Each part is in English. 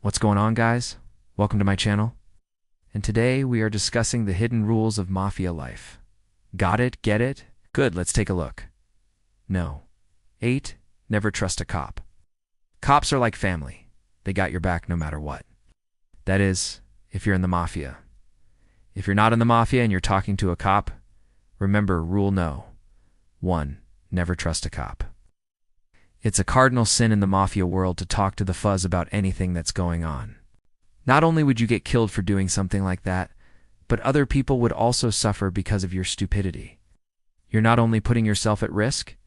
What's going on, guys? Welcome to my channel. And today we are discussing the hidden rules of Mafia life. Got it? Get it? Good, let's take a look. No. 8. Never trust a cop. Cops are like family. They got your back no matter what. That is, if you're in the Mafia. If you're not in the Mafia and you're talking to a cop, remember rule no. 1. Never trust a cop. It's a cardinal sin in the Mafia world to talk to the fuzz about anything that's going on. Not only would you get killed for doing something like that, but other people would also suffer because of your stupidity. You're not only putting yourself at risk,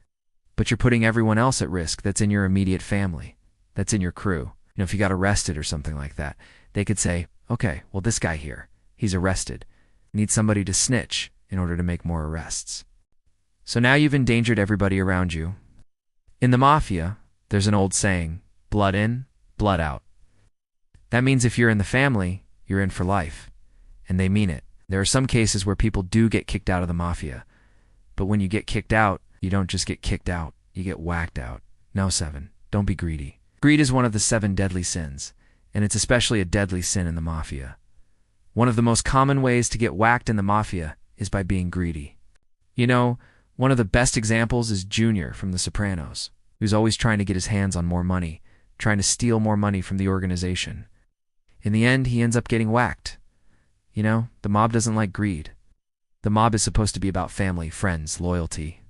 but you're putting everyone else at risk that's in your immediate family, that's in your crew. If you got arrested or something like that, they could say, okay, well, this guy here, he's arrested. Need somebody to snitch in order to make more arrests. So now you've endangered everybody around you. In the Mafia, there's an old saying, blood in, blood out. That means if you're in the family, you're in for life. And they mean it. There are some cases where people do get kicked out of the Mafia. But when you get kicked out, you don't just get kicked out, you get whacked out. No, 7. Don't be greedy. Greed is one of the 7 deadly sins, and it's especially a deadly sin in the Mafia. One of the most common ways to get whacked in the Mafia is by being greedy. One of the best examples is Junior from The Sopranos, who's always trying to get his hands on more money, trying to steal more money from the organization. In the end, he ends up getting whacked. The mob doesn't like greed. The mob is supposed to be about family, friends, loyalty.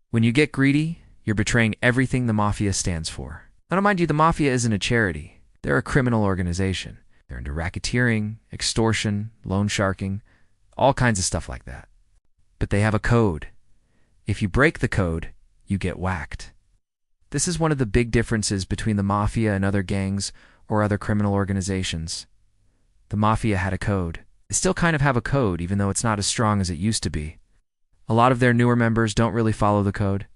When you get greedy, you're betraying everything the Mafia stands for. Now, mind you, the Mafia isn't a charity. They're a criminal organization. They're into racketeering, extortion, loan sharking, all kinds of stuff like that. But they have a code. If you break the code, you get whacked. This is one of the big differences between the Mafia and other gangs or other criminal organizations. The Mafia had a code. They still kind of have a code, even though it's not as strong as it used to be. A lot of their newer members don't really follow the code.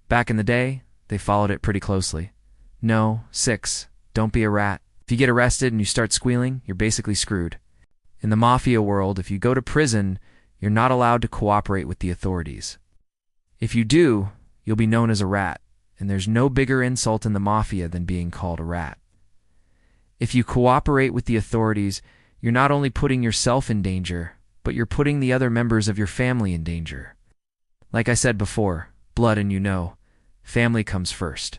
Back in the day, they followed it pretty closely. No, 6. Don't be a rat. If you get arrested and you start squealing, you're basically screwed. In the Mafia world, if you go to prison, you're not allowed to cooperate with the authorities. If you do, you'll be known as a rat, and there's no bigger insult in the Mafia than being called a rat. If you cooperate with the authorities, you're not only putting yourself in danger, but you're putting the other members of your family in danger. Like I said before, blood and family comes first.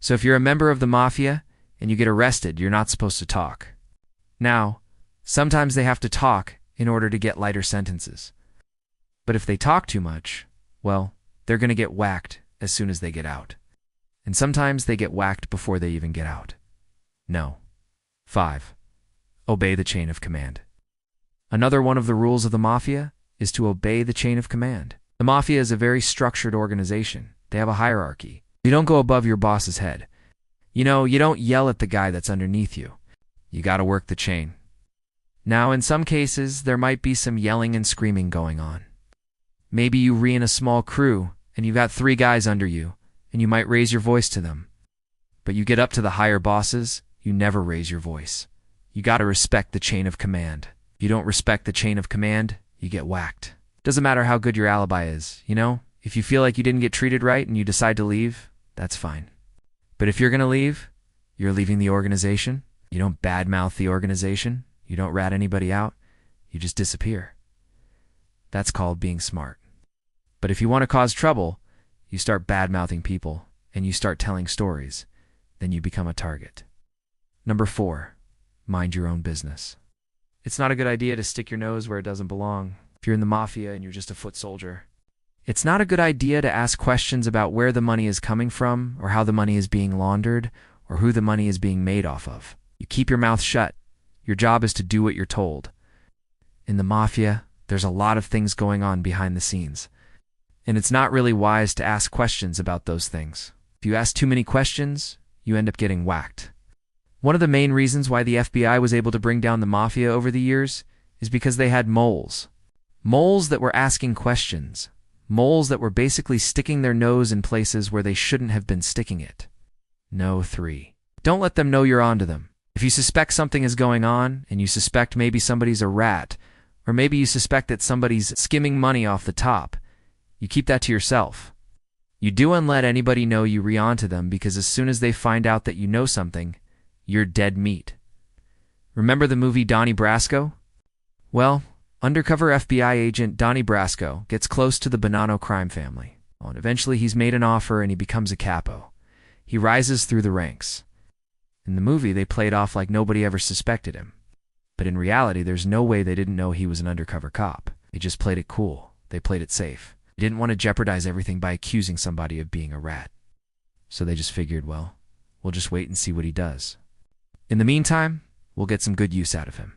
So if you're a member of the Mafia and you get arrested, you're not supposed to talk. Now, sometimes they have to talk in order to get lighter sentences. But if they talk too much, well, they're going to get whacked as soon as they get out. And sometimes they get whacked before they even get out. No. 5. Obey the chain of command. Another one of the rules of the Mafia is to obey the chain of command. The Mafia is a very structured organization. They have a hierarchy. You don't go above your boss's head. You don't yell at the guy that's underneath you. You got to work the chain. Now, in some cases, there might be some yelling and screaming going on. Maybe you re-in a small crew, and you've got 3 guys under you, and you might raise your voice to them. But you get up to the higher bosses, you never raise your voice. You gotta respect the chain of command. If you don't respect the chain of command, you get whacked. Doesn't matter how good your alibi is, If you feel like you didn't get treated right and you decide to leave, that's fine. But if you're gonna leave, you're leaving the organization. You don't badmouth the organization. You don't rat anybody out. You just disappear. That's called being smart. But if you want to cause trouble, you start bad-mouthing people, and you start telling stories. Then you become a target. Number 4, mind your own business. It's not a good idea to stick your nose where it doesn't belong. If you're in the Mafia and you're just a foot soldier. It's not a good idea to ask questions about where the money is coming from, or how the money is being laundered, or who the money is being made off of. You keep your mouth shut. Your job is to do what you're told. In the Mafia, there's a lot of things going on behind the scenes. And it's not really wise to ask questions about those things. If you ask too many questions, you end up getting whacked. One of the main reasons why the FBI was able to bring down the Mafia over the years is because they had moles. Moles that were asking questions. Moles that were basically sticking their nose in places where they shouldn't have been sticking it. No. 3. Don't let them know you're onto them. If you suspect something is going on, and you suspect maybe somebody's a rat, or maybe you suspect that somebody's skimming money off the top, you keep that to yourself. You don't let anybody know you re-onto them, because as soon as they find out that you know something, you're dead meat. Remember the movie Donnie Brasco? Well, undercover FBI agent Donnie Brasco gets close to the Bonanno crime family. And eventually he's made an offer and he becomes a capo. He rises through the ranks. In the movie, they played off like nobody ever suspected him. But in reality, there's no way they didn't know he was an undercover cop. They just played it cool. They played it safe. They didn't want to jeopardize everything by accusing somebody of being a rat. So they just figured, well, we'll just wait and see what he does. In the meantime, we'll get some good use out of him.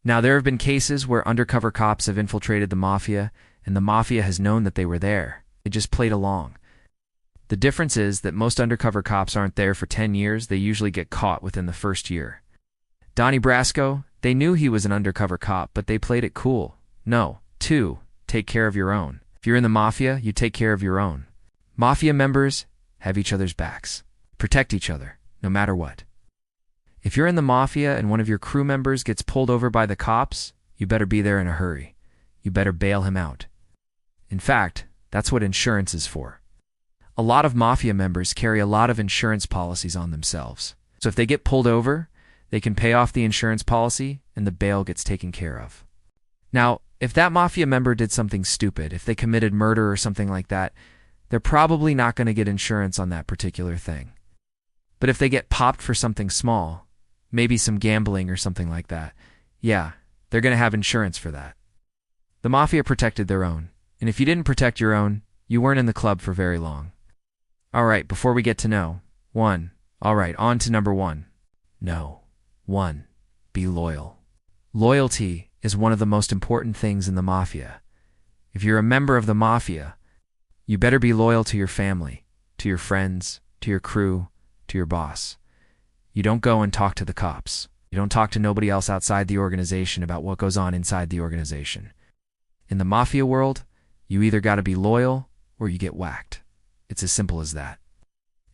Now, there have been cases where undercover cops have infiltrated the Mafia, and the Mafia has known that they were there. They just played along. The difference is that most undercover cops aren't there for 10 years. They usually get caught within the first year. Donnie Brasco, they knew he was an undercover cop, but they played it cool. No. 2. Take care of your own. If you're in the Mafia, you take care of your own. Mafia members have each other's backs. Protect each other, no matter what. If you're in the Mafia and one of your crew members gets pulled over by the cops, you better be there in a hurry. You better bail him out. In fact, that's what insurance is for. A lot of Mafia members carry a lot of insurance policies on themselves. So if they get pulled over, they can pay off the insurance policy and the bail gets taken care of. Now, if that Mafia member did something stupid, if they committed murder or something like that, they're probably not going to get insurance on that particular thing. But if they get popped for something small, maybe some gambling or something like that, yeah, they're going to have insurance for that. The Mafia protected their own, and if you didn't protect your own, you weren't in the club for very long. All right, before we get to know, 1. All right, on to number 1. No. 1. Be loyal. Loyalty is one of the most important things in the Mafia. If you're a member of the Mafia, you better be loyal to your family, to your friends, to your crew, to your boss. You don't go and talk to the cops. You don't talk to nobody else outside the organization about what goes on inside the organization. In the Mafia world, you either got to be loyal or you get whacked. It's as simple as that.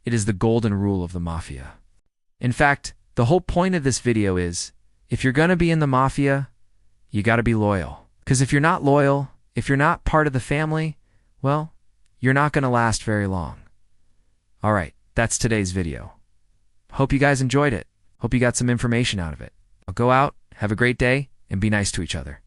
It is the golden rule of the Mafia. In fact, the whole point of this video is, if you're going to be in the Mafia, you got to be loyal. Because if you're not loyal, if you're not part of the family, well, you're not going to last very long. All right, that's today's video. Hope you guys enjoyed it. Hope you got some information out of it. Go out, have a great day, and be nice to each other.